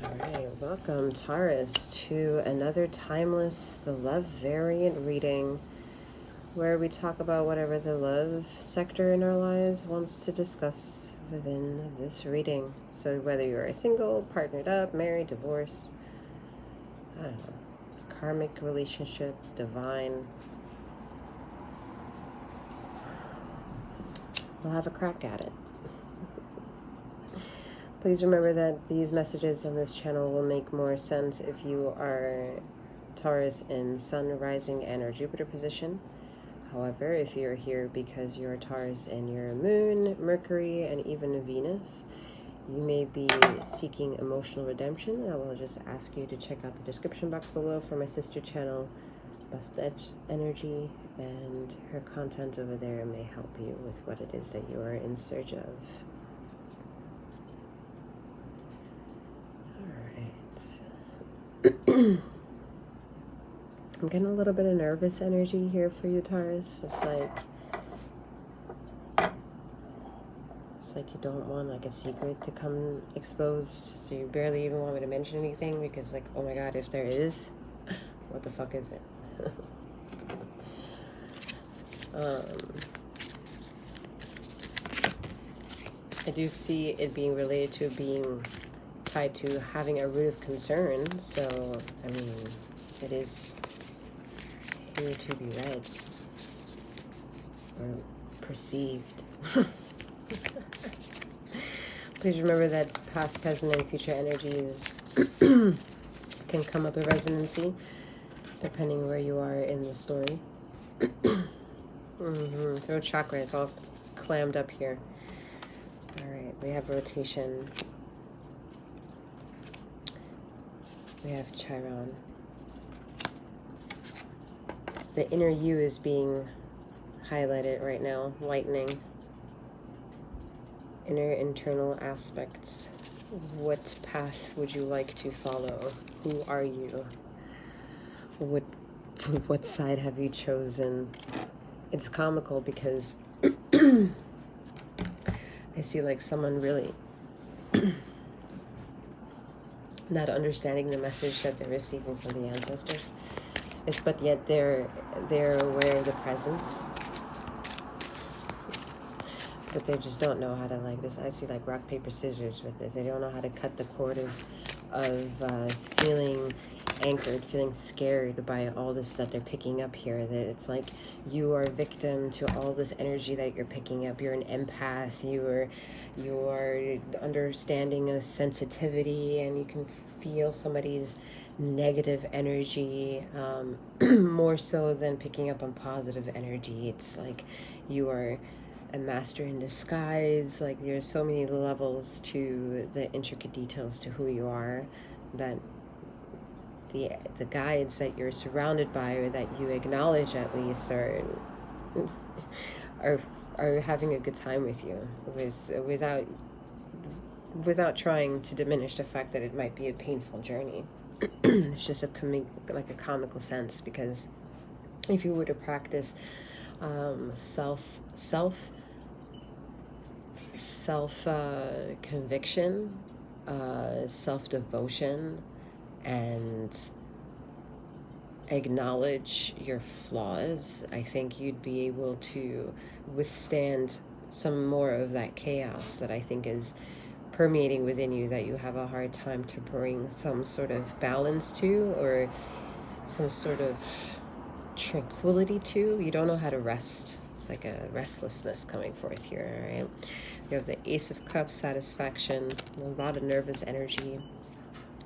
Alright, welcome Taurus to another timeless, the love variant reading where we talk about whatever the love sector in our lives wants to discuss within this reading. So whether you're a single, partnered up, married, divorced, I don't know, karmic relationship, divine, we'll have a crack at it. Please remember that these messages on this channel will make more sense if you are Taurus in Sun, Rising, and or Jupiter position. However, if you're here because you're Taurus in your Moon, Mercury, and even Venus, you may be seeking emotional redemption. I will just ask you to check out the description box below for my sister channel, Bust Edge Energy, and her content over there may help you with what it is that you are in search of. I'm getting a little bit of nervous energy here for you, Taurus. It's like you don't want like a secret to come exposed, so you barely even want me to mention anything because like, oh my god, if there is, what the fuck is it? I do see it being related to being tied to having a root of concern, so I mean it is here to be read or perceived. Please remember that past, present, and future energies can come up in resonancy depending where you are in the story. Throat chakra is all clammed up here. Alright, we have rotation. We have Chiron. The inner you is being highlighted right now, lightning. Inner internal aspects. What path would you like to follow? Who are you? What side have you chosen? It's comical because I see like someone really not understanding the message that they're receiving from the ancestors. But yet they're aware of the presence. But they just don't know how to like this. I see like rock, paper, scissors with this. They don't know how to cut the cord of feeling anchored, feeling scared by all this that they're picking up here. That it's like you are a victim to all this energy that you're picking up. You're an empath. You are understanding of sensitivity, and you can feel somebody's negative energy more so than picking up on positive energy. It's like you are a master in disguise. Like there's so many levels to the intricate details to who you are that the guides that you're surrounded by, or that you acknowledge at least, are having a good time with you, without trying to diminish the fact that it might be a painful journey. It's just a comical sense, because if you were to practice self conviction, self-devotion, and acknowledge your flaws, I think you'd be able to withstand some more of that chaos that I think is permeating within you, that you have a hard time to bring some sort of balance to, or some sort of tranquility to. You don't know how to rest. It's like a restlessness coming forth here, right? We have the Ace of Cups, satisfaction, a lot of nervous energy.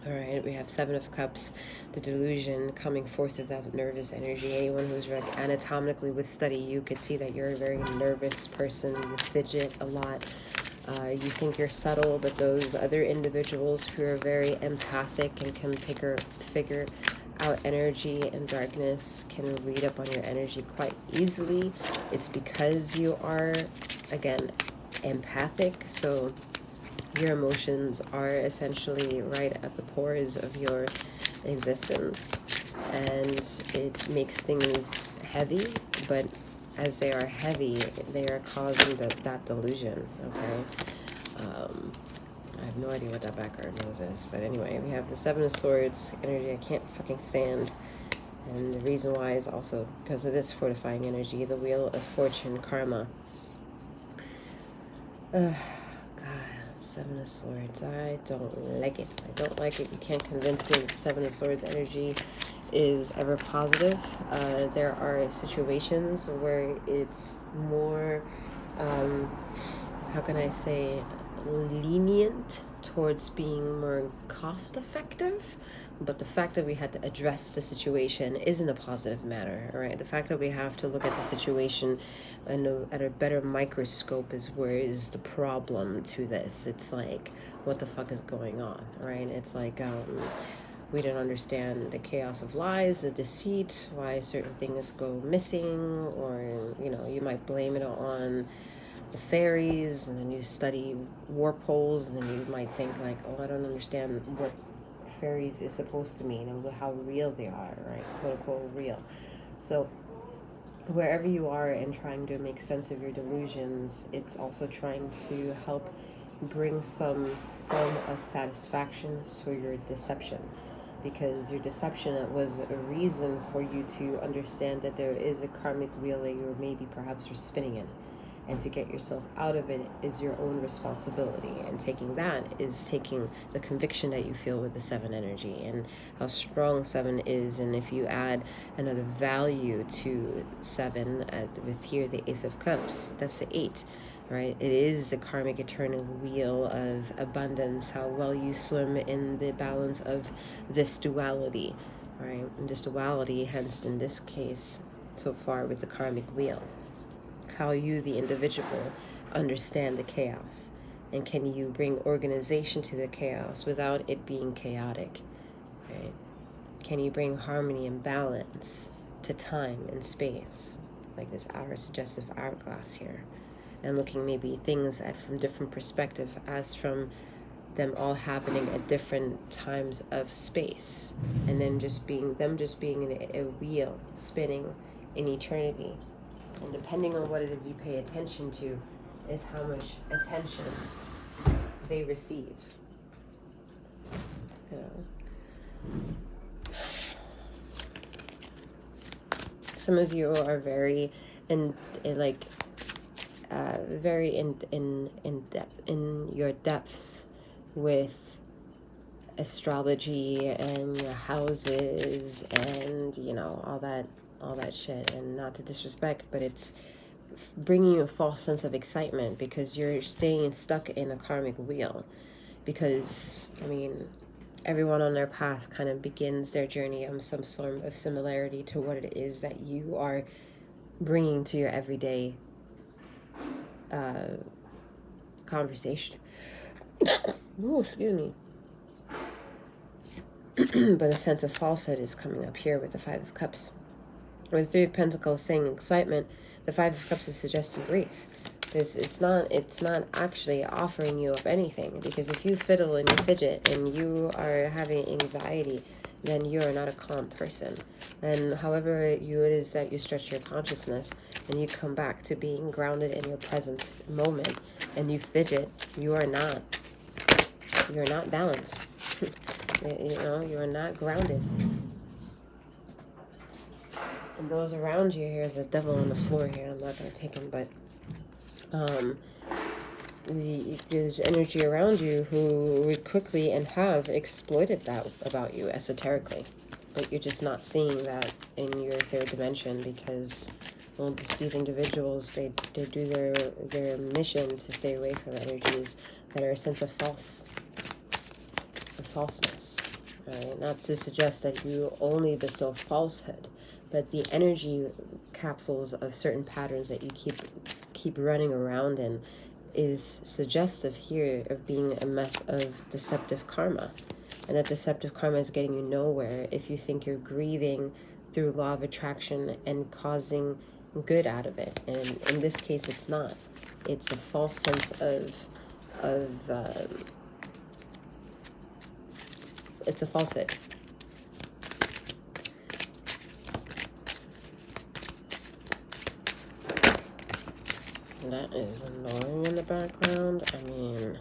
All right, we have Seven of Cups, the delusion coming forth of that nervous energy. Anyone who's like anatomically would study you could see that you're a very nervous person. You fidget a lot. You think you're subtle, but those other individuals who are very empathic and can figure out energy and darkness can read up on your energy quite easily. It's because you are, again, empathic, so your emotions are essentially right at the pores of your existence, and it makes things heavy, but as they are heavy, they are causing that delusion, okay? I have no idea what that background noise is. But anyway, we have the Seven of Swords energy I can't fucking stand. And the reason why is also because of this fortifying energy, the Wheel of Fortune, karma. God, Seven of Swords. I don't like it. I don't like it. You can't convince me that the Seven of Swords energy is ever positive. There are situations where it's more, how can I say, lenient towards being more cost effective. But the fact that we had to address the situation isn't a positive matter, right? The fact that we have to look at the situation at a better microscope is where is the problem to this. It's like, what the fuck is going on, right? It's like, we don't understand the chaos of lies, the deceit, why certain things go missing, or, you know, you might blame it on the fairies, and then you study warp holes, and then you might think like, oh, I don't understand what fairies is supposed to mean and how real they are, right? Quote unquote real. So wherever you are and trying to make sense of your delusions, it's also trying to help bring some form of satisfactions to your deception, because your deception was a reason for you to understand that there is a karmic wheel that you're maybe perhaps you're spinning in. And to get yourself out of it is your own responsibility. And taking that is taking the conviction that you feel with the Seven energy and how strong Seven is. And if you add another value to Seven, with here the Ace of Cups, that's the 8, right? It is the karmic eternal wheel of abundance, how well you swim in the balance of this duality, right? And this duality, hence in this case, so far with the karmic wheel. How you, the individual, understand the chaos, and can you bring organization to the chaos without it being chaotic, right? Can you bring harmony and balance to time and space, like this suggestive hourglass here, and looking maybe things from different perspective, as from them all happening at different times of space, and then just being in a wheel spinning in eternity. And depending on what it is you pay attention to is how much attention they receive. You know? Some of you are very very in depth in your depths with astrology and your houses and, you know, all that shit. And not to disrespect, but it's bringing you a false sense of excitement because you're staying stuck in a karmic wheel. Because, I mean, everyone on their path kind of begins their journey on some sort of similarity to what it is that you are bringing to your everyday conversation. Ooh, excuse me. But a sense of falsehood is coming up here with the Five of Cups. With the Three of Pentacles saying excitement, the Five of Cups is suggesting grief. It's not actually offering you of anything, because if you fiddle and you fidget and you are having anxiety, then you are not a calm person. And however it is that you stretch your consciousness and you come back to being grounded in your present moment and you fidget, you're not balanced. You know, you're not grounded. And those around you, here's the devil on the floor here, I'm not going to take him, but there's energy around you who would quickly and have exploited that about you esoterically, but you're just not seeing that in your third dimension, because, well, these individuals, they do their mission to stay away from energies that are a sense of falseness, right? Not to suggest that you only bestow falsehood, but the energy capsules of certain patterns that you keep running around in is suggestive here of being a mess of deceptive karma. And that deceptive karma is getting you nowhere if you think you're grieving through law of attraction and causing good out of it. And in this case, it's not. It's a false sense it's a falsehood. That is annoying in the background. I mean,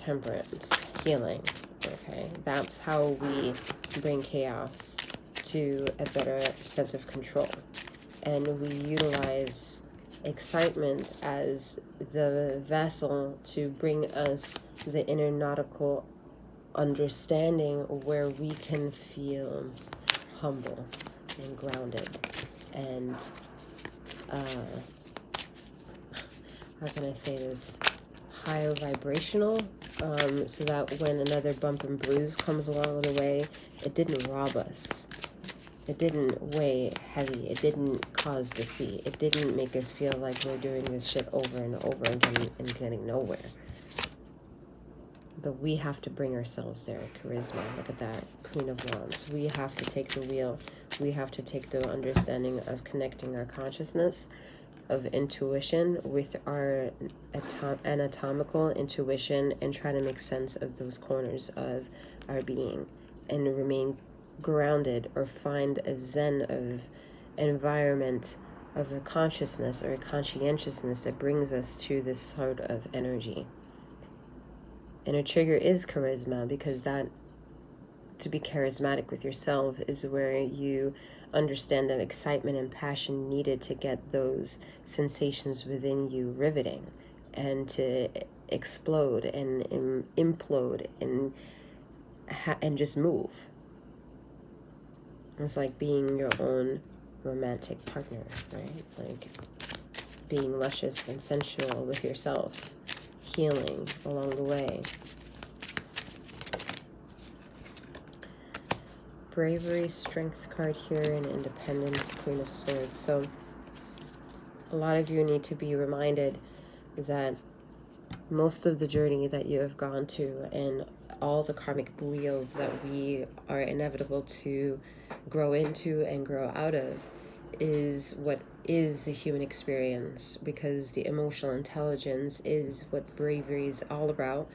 temperance, healing. Okay, that's how we bring chaos to a better sense of control. And we utilize excitement as the vessel to bring us the inner nautical understanding where we can feel humble and grounded and how can I say this, high vibrational, so that when another bump and bruise comes along the way, it didn't rob us. It didn't weigh heavy. It didn't cause deceit. It didn't make us feel like we're doing this shit over and over again and getting nowhere. But we have to bring ourselves there. Charisma. Look at that. Queen of Wands. We have to take the wheel. We have to take the understanding of connecting our consciousness, of intuition with our anatomical intuition, and try to make sense of those corners of our being and remain grounded, or find a zen of environment of a consciousness or a conscientiousness that brings us to this sort of energy. And a trigger is charisma, because that, to be charismatic with yourself, is where you understand the excitement and passion needed to get those sensations within you riveting and to explode and implode and just move. It's like being your own romantic partner, right? Like being luscious and sensual with yourself, healing along the way. Bravery, strength card here, and independence, Queen of Swords. So a lot of you need to be reminded that most of the journey that you have gone to and all the karmic wheels that we are inevitable to grow into and grow out of is what is the human experience, because the emotional intelligence is what bravery is all about.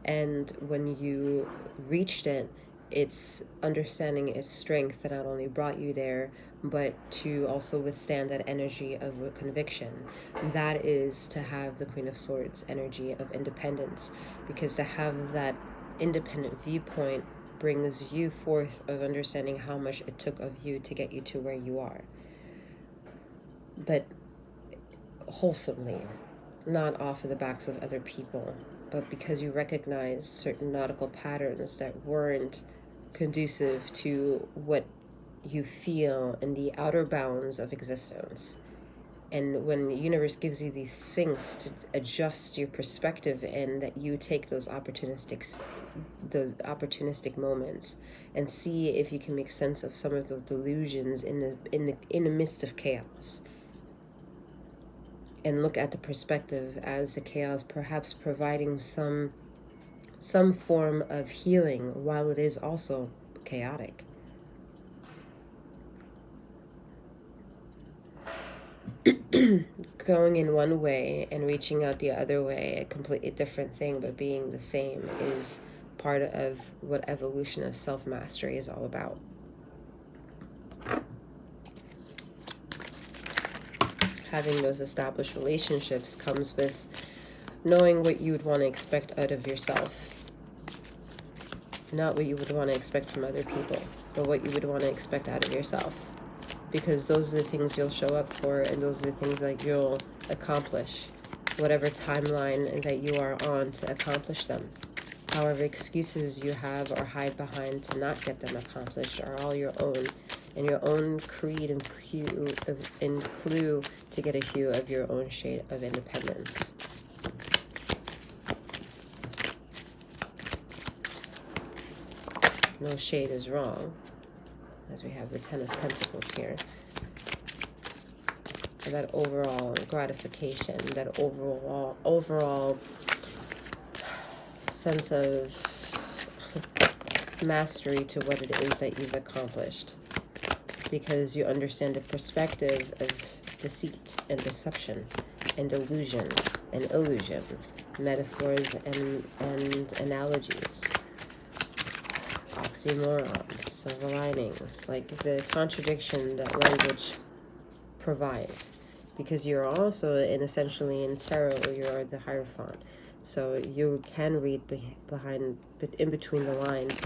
And when you reached it, it's understanding its strength that not only brought you there, but to also withstand that energy of conviction. That is to have the Queen of Swords energy of independence, because to have that independent viewpoint brings you forth of understanding how much it took of you to get you to where you are. But wholesomely, not off of the backs of other people, but because you recognize certain nautical patterns that weren't conducive to what you feel in the outer bounds of existence. And when the universe gives you these syncs to adjust your perspective, and that you take those opportunistic moments and see if you can make sense of some of those delusions in the midst of chaos, and look at the perspective as the chaos perhaps providing some form of healing while it is also chaotic. Going in one way and reaching out the other way, a completely different thing but being the same, is part of what evolution of self-mastery is all about. Having those established relationships comes with knowing what you would want to expect out of yourself. Not what you would want to expect from other people, but what you would want to expect out of yourself. Because those are the things you'll show up for, and those are the things that you'll accomplish, whatever timeline that you are on to accomplish them. However, excuses you have or hide behind to not get them accomplished are all your own, and your own creed and clue to get a hue of your own shade of independence. No shade is wrong, as we have the Ten of Pentacles here. That overall gratification, that overall sense of mastery to what it is that you've accomplished, because you understand the perspective of deceit and deception and illusion and illusion, metaphors and analogies, oxymorons, silver linings, like the contradiction that language provides. Because you're also essentially in tarot, you're the Hierophant. So you can read in between the lines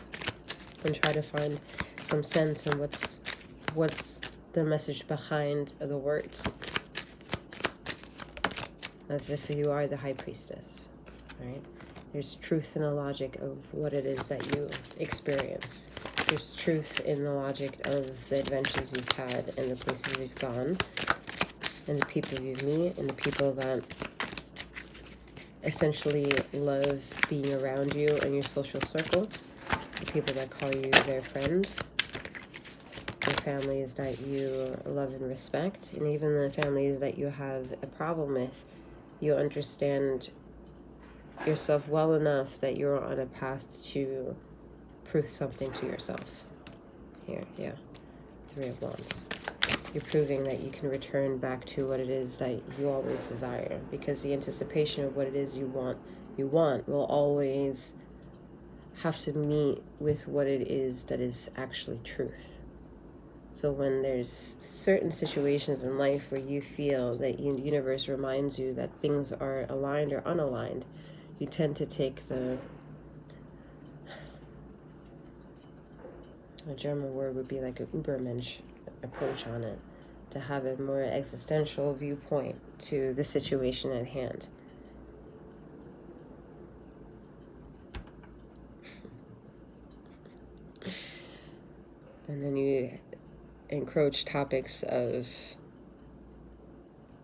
and try to find some sense in what's the message behind the words, as if you are the high priestess, right? There's truth in the logic of what it is that you experience. There's truth in the logic of the adventures you've had and the places you've gone and the people you meet and the people that essentially love being around you and your social circle, the people that call you their friend, the families that you love and respect, and even the families that you have a problem with. You understand yourself well enough that you're on a path to prove something to yourself. Here, yeah, 3 of Wands. You're proving that you can return back to what it is that you always desire, because the anticipation of what it is you want will always have to meet with what it is that is actually truth. So when there's certain situations in life where you feel that the universe reminds you that things are aligned or unaligned, you tend to take a German word would be like a 𝗩𝗲𝗵𝗔𝗽 approach on it, to have a more existential viewpoint to the situation at hand. And then you encroach topics of,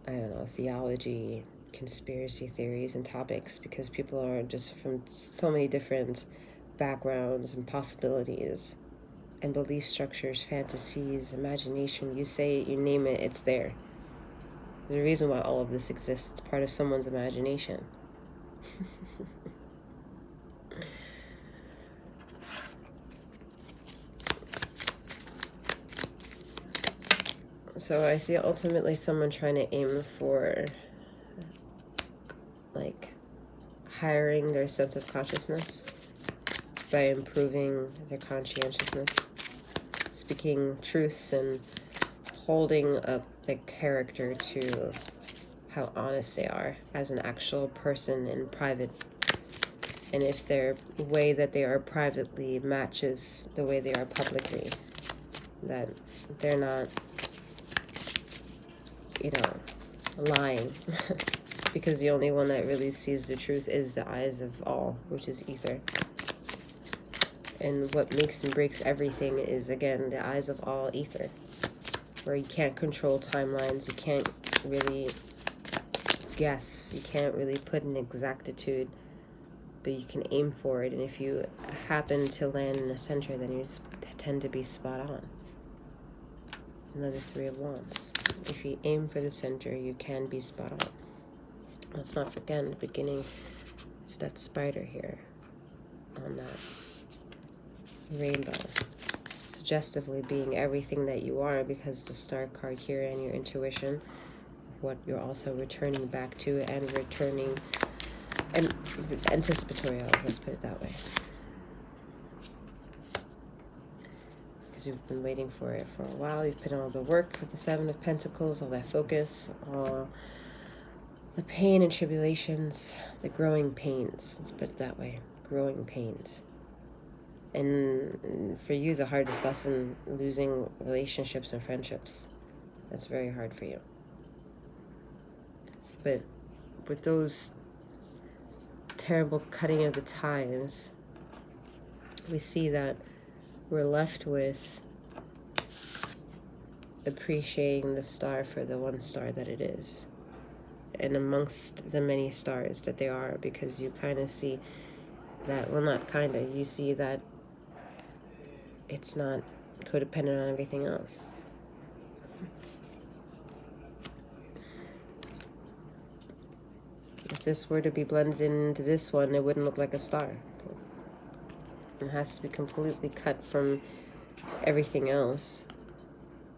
I don't know, theology, conspiracy theories and topics, because people are just from so many different backgrounds and possibilities and belief structures, fantasies, imagination. You say it, you name it, it's there. There's a reason why all of this exists. It's part of someone's imagination. So I see ultimately someone trying to aim for, like, hiring their sense of consciousness by improving their conscientiousness, speaking truths and holding up the character to how honest they are as an actual person in private. And if their way that they are privately matches the way they are publicly, that they're not, you know, lying. Because the only one that really sees the truth is the eyes of all, which is ether. And what makes and breaks everything is, again, the eyes of all, ether. Where you can't control timelines, you can't really guess, you can't really put an exactitude, but you can aim for it. And if you happen to land in a center, then you tend to be spot on. Another 3 of Wands. If you aim for the center, you can be spot on. Let's not forget, in the beginning, it's that spider here on that rainbow, suggestively being everything that you are, because the star card here and your intuition, what you're also returning back to and returning, and anticipatory, let's put it that way. Because you've been waiting for it for a while. You've put in all the work with the 7 of Pentacles, all that focus, all the pain and tribulations, the growing pains, let's put it that way, growing pains. And for you, the hardest lesson, losing relationships and friendships. That's very hard for you. But with those terrible cutting of the ties, we see that we're left with appreciating the star for the one star that it is, and amongst the many stars that they are, because you kind of see that, well, not kind of, you see that it's not codependent on everything else. If this were to be blended into this one, it wouldn't look like a star. It has to be completely cut from everything else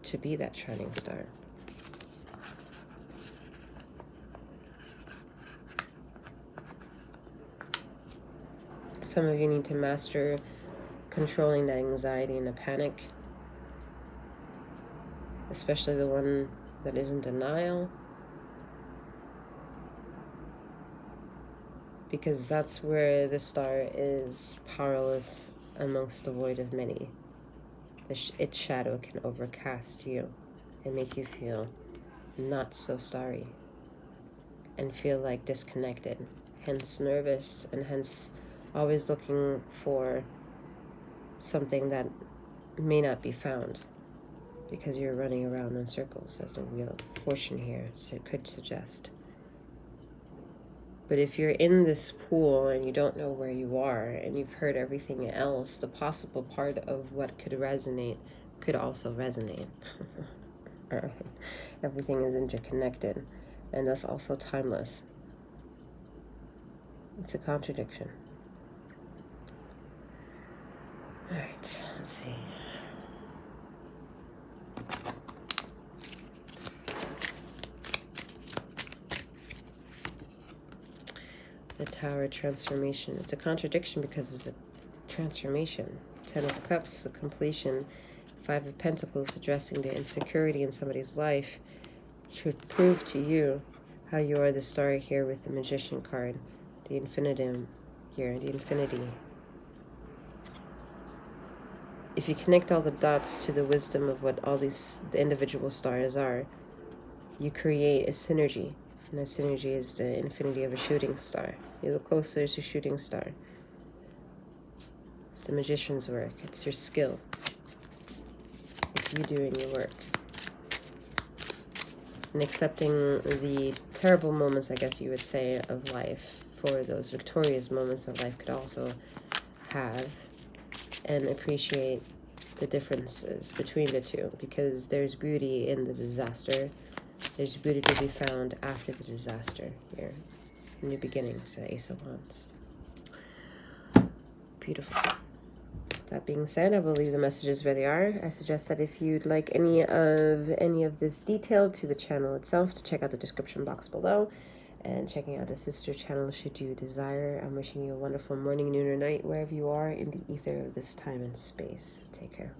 to be that shining star. Some of you need to master controlling that anxiety and the panic, especially the one that is in denial. because that's where the star is powerless amongst the void of many. Its shadow can overcast you and make you feel not so starry and feel like disconnected, hence nervous, and hence always looking for something that may not be found because you're running around in circles, as the Wheel of Fortune here could suggest. But if you're in this pool and you don't know where you are and you've heard everything else, the possible part of what could resonate could also resonate. Everything is interconnected, and that's also timeless. It's a contradiction. All right, let's see. The Tower transformation. It's a contradiction because it's a transformation. 10 of Cups, the completion. 5 of Pentacles, addressing the insecurity in somebody's life, should prove to you how you are the star here with the Magician card. The infinitum here, the infinity. If you connect all the dots to the wisdom of what all these the individual stars are, you create a synergy. And that synergy is the infinity of a shooting star. You look closer to shooting star. It's the magician's work. It's your skill. It's you doing your work. And accepting the terrible moments, I guess you would say, of life for those victorious moments of life could also have, and appreciate the differences between the two, because there's beauty in the disaster. There's beauty to be found after the disaster here. New beginnings, the Ace of Wands. Beautiful. That being said, I will leave the messages where they are. I suggest that if you'd like any of this detailed to the channel itself, to check out the description box below, and checking out the sister channel should you desire. I'm wishing you a wonderful morning, noon, or night, wherever you are in the ether of this time and space. Take care.